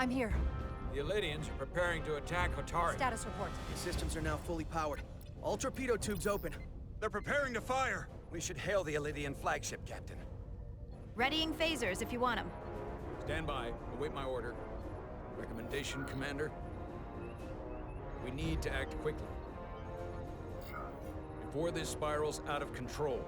I'm here. The Elydians are preparing to attack Hatari. Status report. The systems are now fully powered. All torpedo tubes open. They're preparing to fire! We should hail the Elydian flagship, Captain. Readying phasers if you want them. Stand by. Await my order. Recommendation, Commander? We need to act quickly. Before this spirals out of control.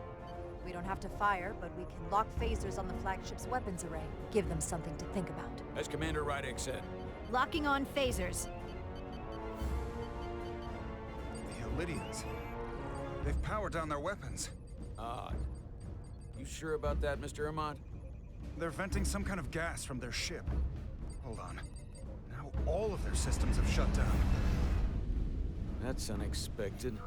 We don't have to fire, but we can lock phasers on the flagship's weapons array. Give them something to think about. As Commander Rydek said. Locking on phasers. The Elydians. They've powered down their weapons. Odd. You sure about that, Mr. Armand? They're venting some kind of gas from their ship. Hold on. Now all of their systems have shut down. That's unexpected.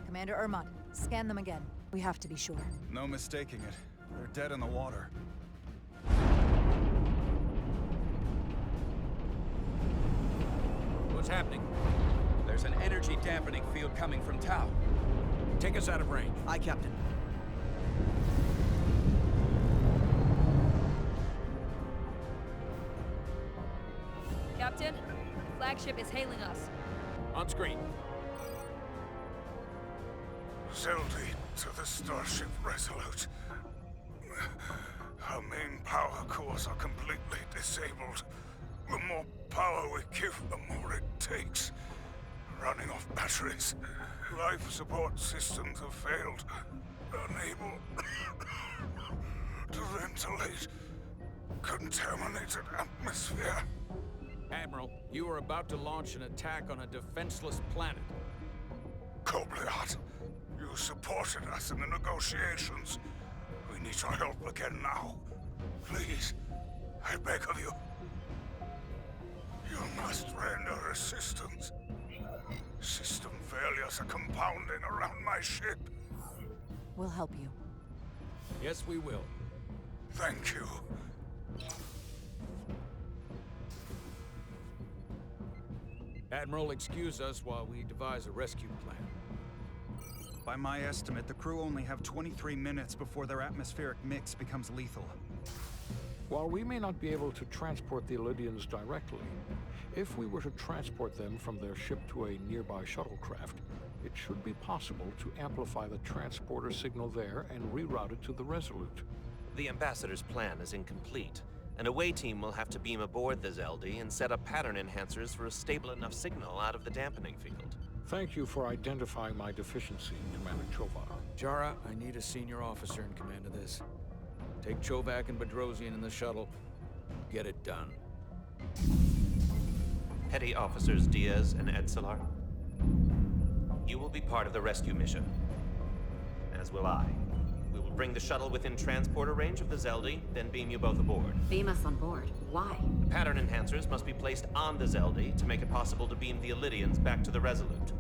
Commander Armand, scan them again. We have to be sure. No mistaking it. They're dead in the water. What's happening? There's an energy dampening field coming from Tau. Take us out of range. Aye, Captain. Captain, the flagship is hailing us. On screen. Zeldy to the Starship Resolute. Our main power cores are completely disabled. The more power we give, the more it takes. Running off batteries. Life support systems have failed. Unable to ventilate. Contaminated atmosphere. Admiral, you are about to launch an attack on a defenseless planet. Kobliat, you supported us in the negotiations. We need your help again now. Please, I beg of you. You must render assistance. System failures are compounding around my ship. We'll help you. Yes, we will. Thank you. Admiral, excuse us while we devise a rescue plan. By my estimate, the crew only have 23 minutes before their atmospheric mix becomes lethal. While we may not be able to transport the Elydians directly, if we were to transport them from their ship to a nearby shuttlecraft, it should be possible to amplify the transporter signal there and reroute it to the Resolute. The Ambassador's plan is incomplete. An away team will have to beam aboard the Zeldy and set up pattern enhancers for a stable enough signal out of the dampening field. Thank you for identifying my deficiency, Commander Chovak. Jara, I need a senior officer in command of this. Take Chovak and Bedrosian in the shuttle. Get it done. Petty Officers Diaz and Edselar, you will be part of the rescue mission. As will I. We will bring the shuttle within transporter range of the Zeldy, then beam you both aboard. Beam us on board. Why? The pattern enhancers must be placed on the Zeldy to make it possible to beam the Elydians back to the Resolute.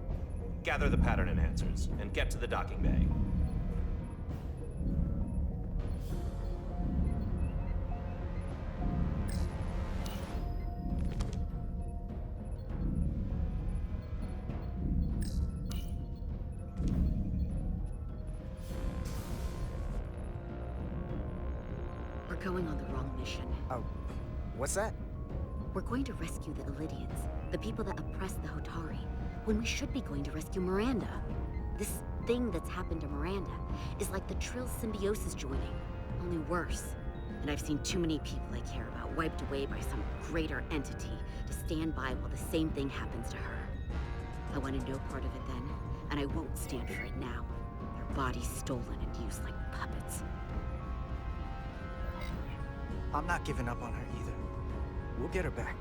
Gather the pattern enhancers and get to the docking bay. We're going on the wrong mission. Oh, what's that? We're going to rescue the Elydians, the people that oppress the Hotari, when we should be going to rescue Miranda. This thing that's happened to Miranda is like the Trill symbiosis joining, only worse. And I've seen too many people I care about wiped away by some greater entity to stand by while the same thing happens to her. I wanted no part of it then, and I won't stand for it now. Their bodies stolen and used like puppets. I'm not giving up on her either. We'll get her back.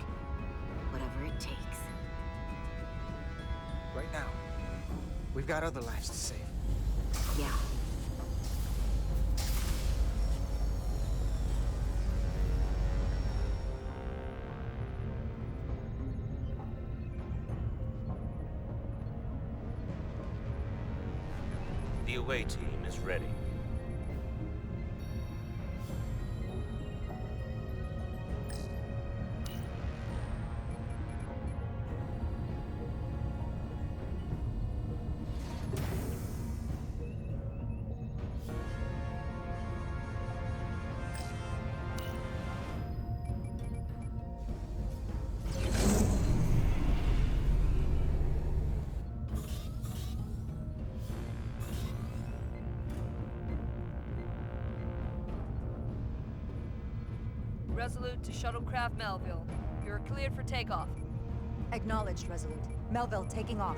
Whatever it takes. Right now. We've got other lives to save. Yeah. The away team is ready. Resolute to Shuttlecraft Melville. You're cleared for takeoff. Acknowledged, Resolute. Melville taking off.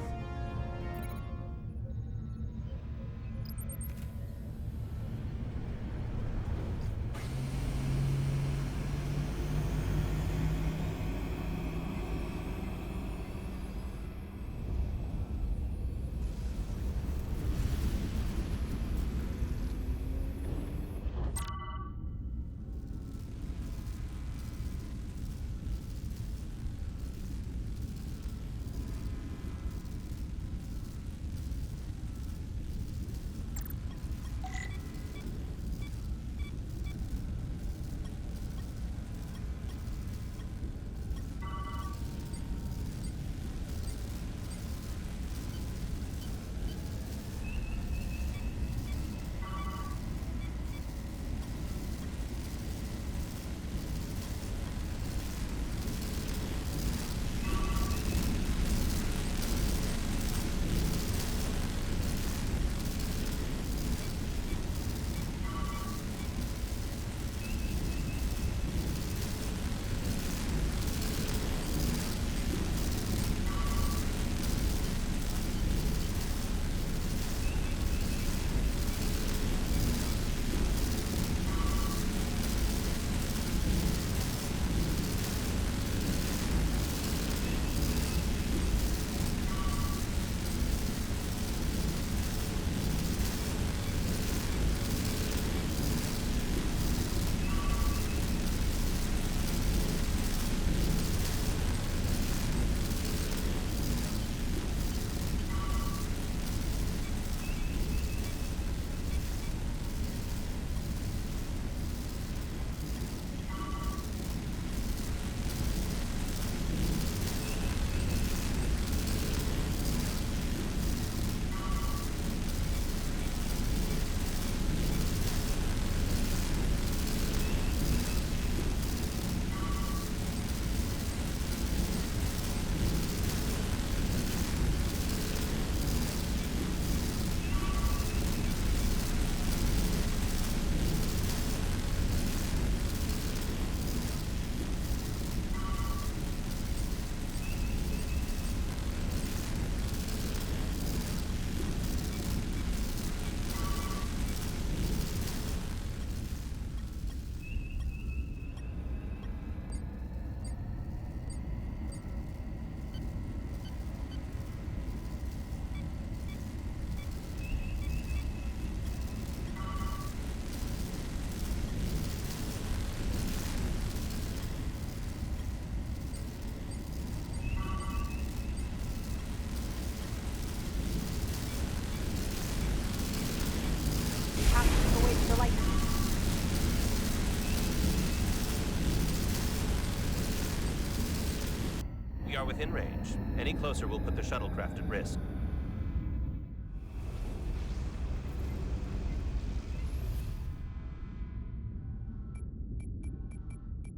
We are within range. Any closer will put the shuttlecraft at risk.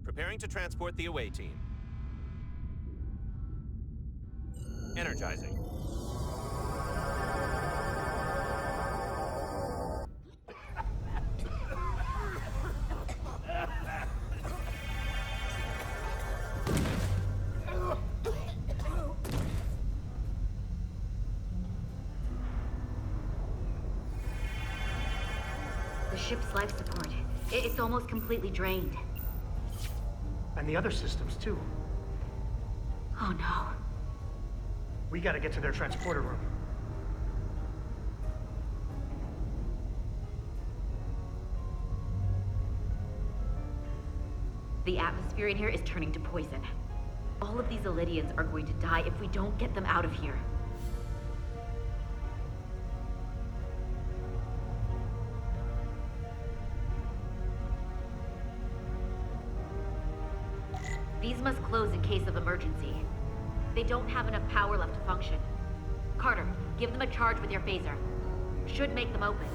Preparing to transport the away team. Energizing. The ship's life support. It's almost completely drained. And the other systems, too. Oh no. We gotta get to their transporter room. The atmosphere in here is turning to poison. All of these Illydians are going to die if we don't get them out of here. These must close in case of emergency. They don't have enough power left to function. Carter, give them a charge with your phaser. Should make them open.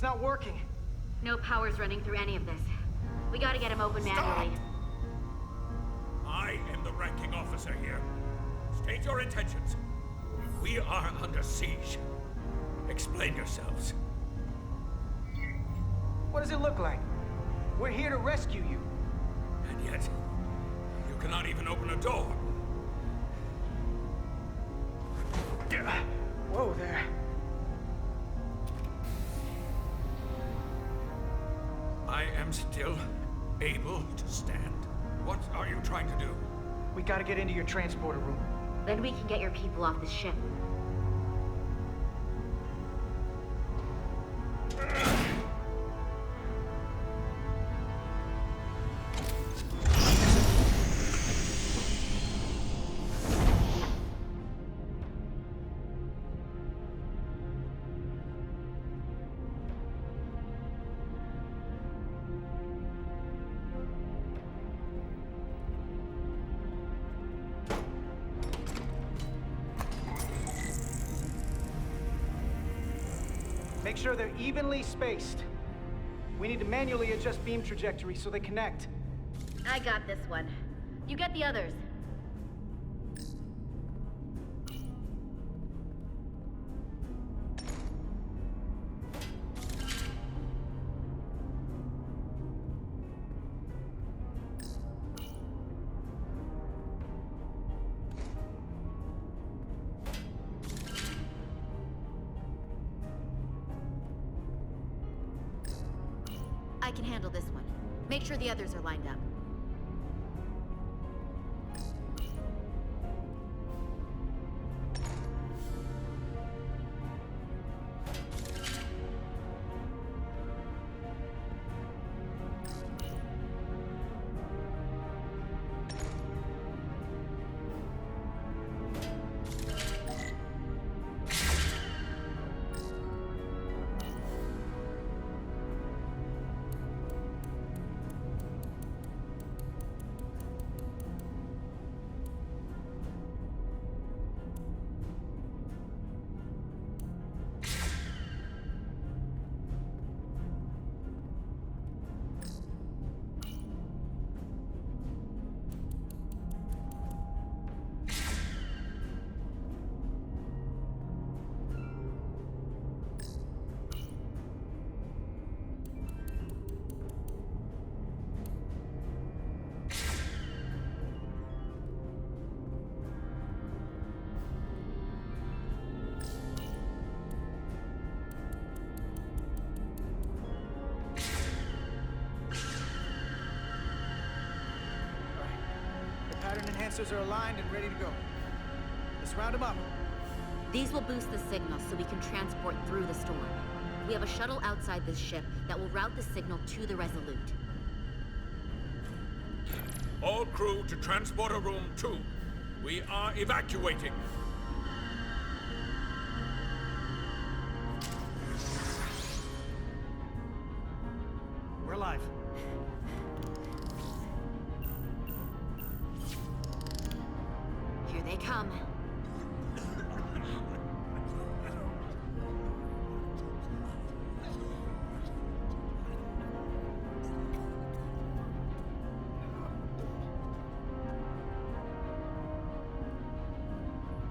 It's not working. No power's running through any of this. We gotta get him open manually. I am the ranking officer here. State your intentions. We are under siege. Explain yourselves. What does it look like? We're here to rescue you. And yet, you cannot even open a door. Whoa there. I am still able to stand. What are you trying to do? We gotta get into your transporter room. Then we can get your people off this ship. Make sure they're evenly spaced. We need to manually adjust beam trajectory so they connect. I got this one. You get the others. I can handle this one. Make sure the others are lined up. Pattern enhancers are aligned and ready to go. Let's round them up. These will boost the signal so we can transport through the storm. We have a shuttle outside this ship that will route the signal to the Resolute. All crew to Transporter Room 2. We are evacuating. We're live. Here they come.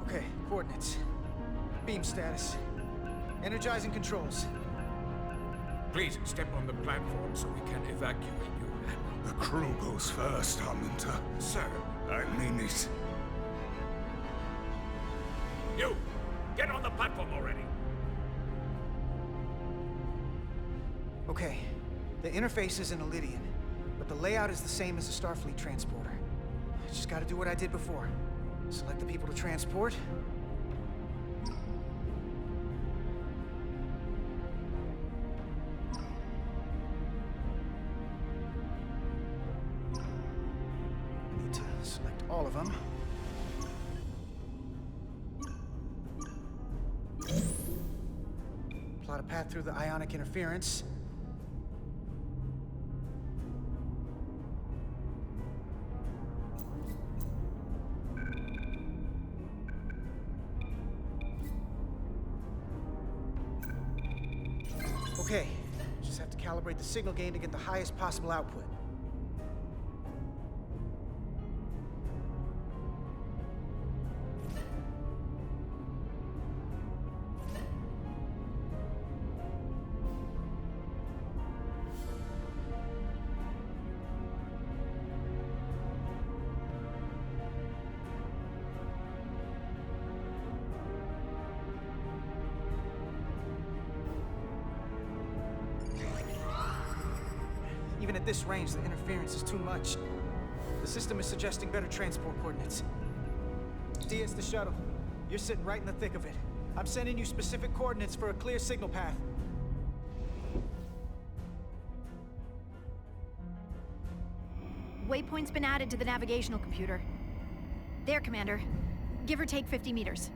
Okay, coordinates. Beam status. Energizing controls. Please step on the platform so we can evacuate you, Admiral. The crew goes first, Arminta. Sir, I mean it. you! Get on the platform already! Okay, the interface is in Elydian, but the layout is the same as a Starfleet transporter. I just gotta do what I did before. Select the people to transport. I need to select all of them. Plot a path through the ionic interference. Okay, calibrate the signal gain to get the highest possible output. Even at this range, the interference is too much. The system is suggesting better transport coordinates. Diaz, the shuttle. You're sitting right in the thick of it. I'm sending you specific coordinates for a clear signal path. Waypoint's been added to the navigational computer. There, Commander. Give or take 50 meters.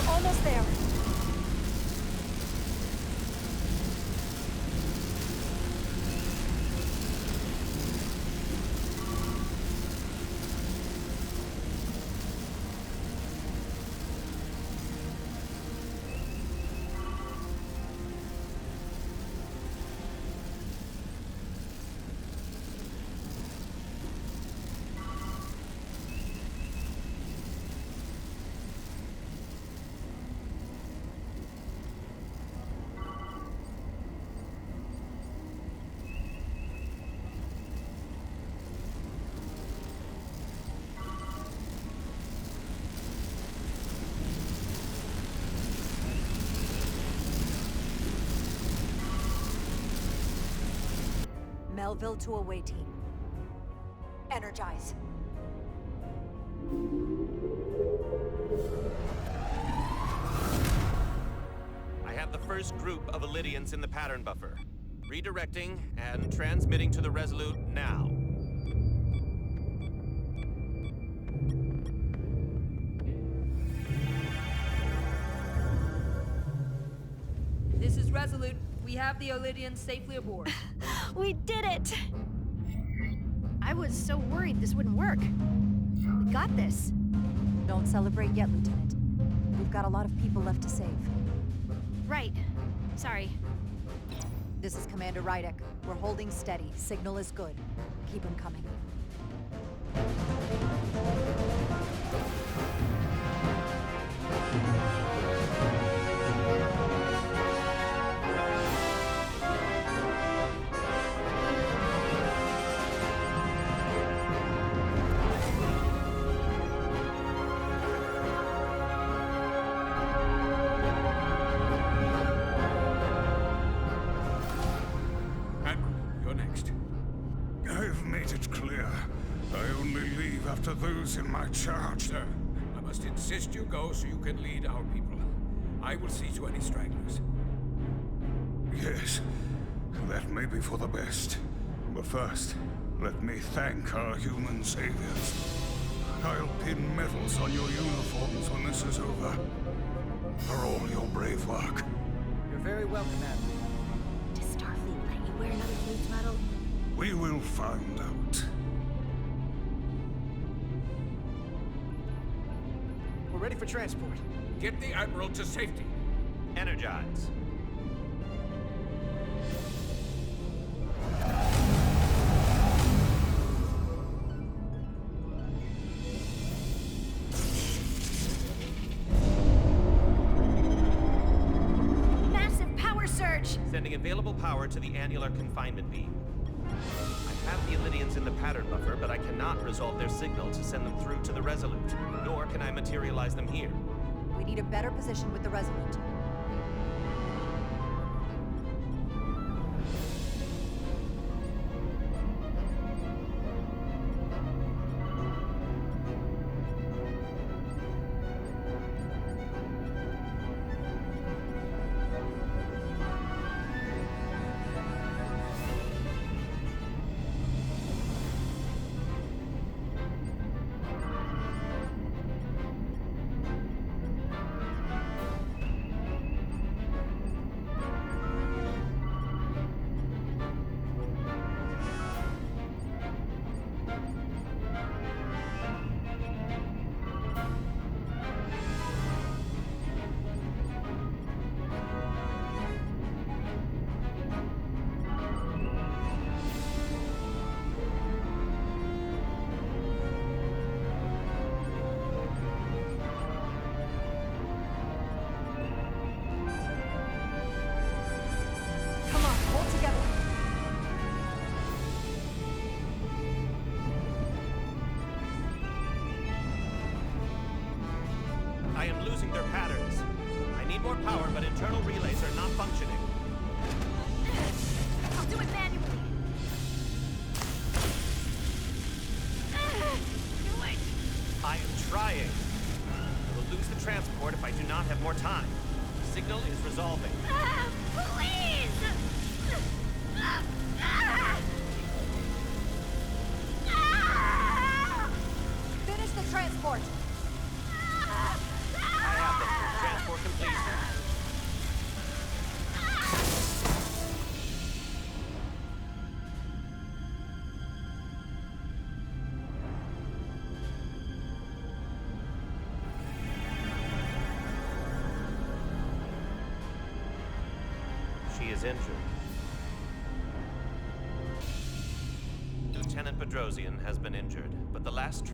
Almost there. Melville to away team. Energize. I have the first group of Illydians in the pattern buffer. Redirecting and transmitting to the Resolute now. This is Resolute. We have the Illydians safely aboard. We did it! I was so worried this wouldn't work. We got this. Don't celebrate yet, Lieutenant. We've got a lot of people left to save. Right. Sorry. This is Commander Rydek. We're holding steady. Signal is good. Keep them coming. Those in my charge. Sir, I must insist you go so you can lead our people. I will see to any stragglers. Yes, that may be for the best. But first, let me thank our human saviors. I'll pin medals on your uniforms when this is over. For all your brave work. You're very welcome, Admiral. Does Starfleet let you wear another fleet's medal? We will find out. We're ready for transport. Get the Admiral to safety. Energize. Massive power surge! Sending available power to the annular confinement beam. I have the Illidians in the pattern buffer, but I cannot resolve their signal to send them through to the Resolute, nor can I materialize them here. We need a better position with the Resolute. I am losing their patterns. I need more power, but internal relays are not functioning. I'll do it manually. Do it! I am trying. I will lose the transport if I do not have more time. The signal is resolving. Please! Finish the transport! I have them. Transport complete. She is injured. Lieutenant Bedrosian has been injured, but the last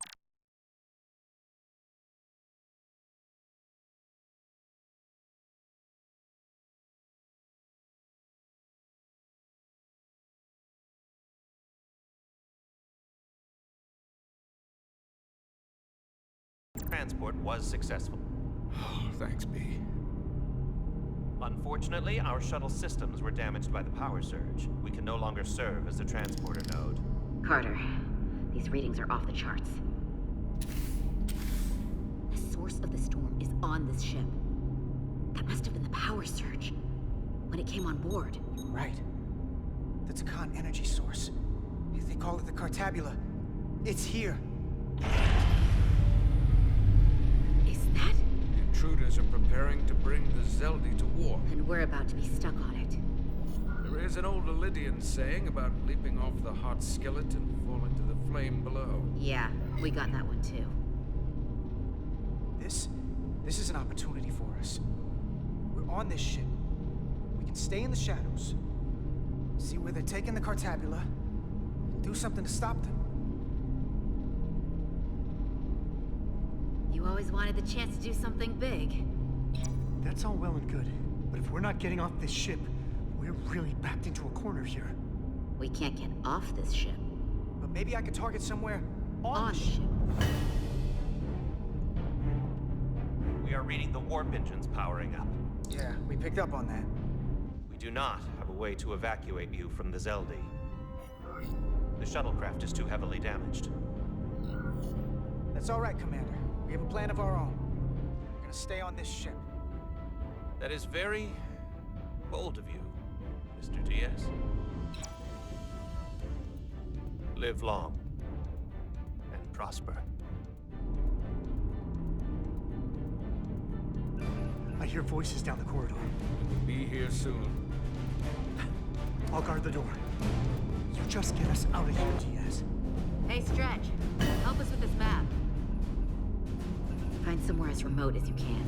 transport was successful. Oh, thanks, B. Unfortunately, our shuttle systems were damaged by the power surge. We can no longer serve as the transporter node. Carter, these readings are off the charts. The source of the storm is on this ship. That must have been the power surge when it came on board. Right. The Takan energy source. They call it the Cartabula. It's here. Is that? Intruders are preparing to bring the Zeldi to war. And we're about to be stuck on it. There is an old Illidian saying about leaping off the hot skillet and falling to the flame below. Yeah, we got that one too. This is an opportunity for us. We're on this ship. We can stay in the shadows, see where they're taking the Cartabula, and do something to stop them. You always wanted the chance to do something big. That's all well and good, but if we're not getting off this ship, we're really backed into a corner here. We can't get off this ship. But maybe I could target somewhere on On the ship. We are reading the warp engines powering up. Yeah, we picked up on that. We do not have a way to evacuate you from the Zeldi. The shuttlecraft is too heavily damaged. That's all right, Commander. We have a plan of our own. We're gonna stay on this ship. That is very bold of you, Mr. Diaz. Live long and prosper. I hear voices down the corridor. Be here soon. I'll guard the door. You just get us out of here, Diaz. Hey, Stretch. Help us with this map. Find somewhere as remote as you can.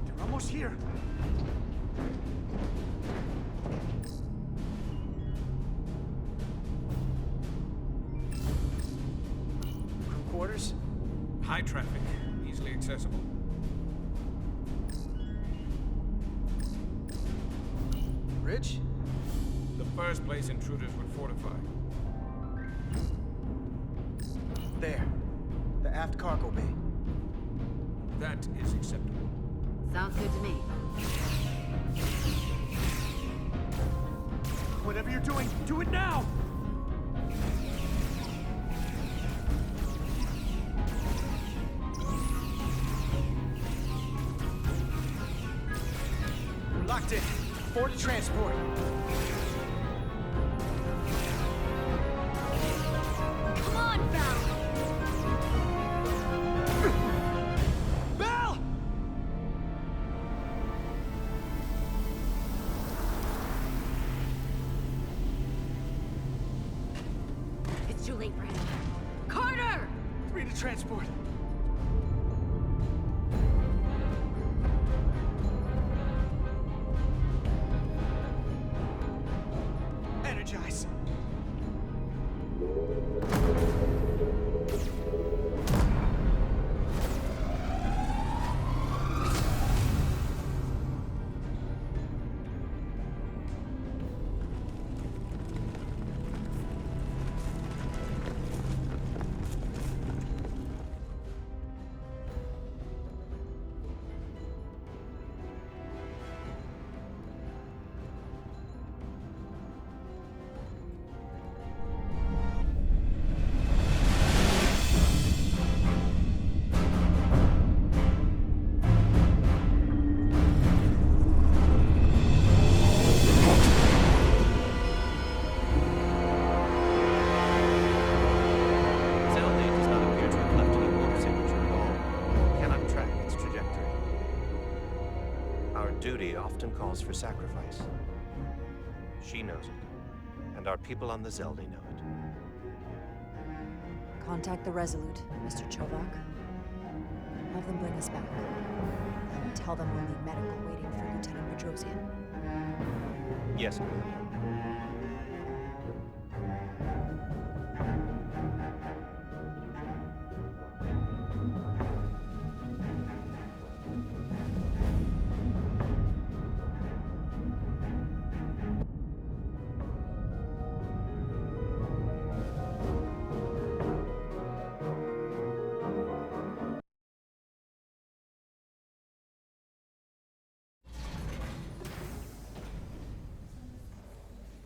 They're almost here. Crew quarters? High traffic, easily accessible. Bridge? The first place intruders would fortify. There. The aft cargo bay. That is acceptable. Sounds good to me. Whatever you're doing, do it now! We're locked in. Board to transport. Come on, Val! Val! It's too late for him. Carter! 3 to transport. Energize. Duty often calls for sacrifice. She knows it, and our people on the Zeldy know it. Contact the Resolute, Mr. Chovak. Have them bring us back. And tell them we'll need medical waiting for Lieutenant Bedrosian. Yes, ma'am.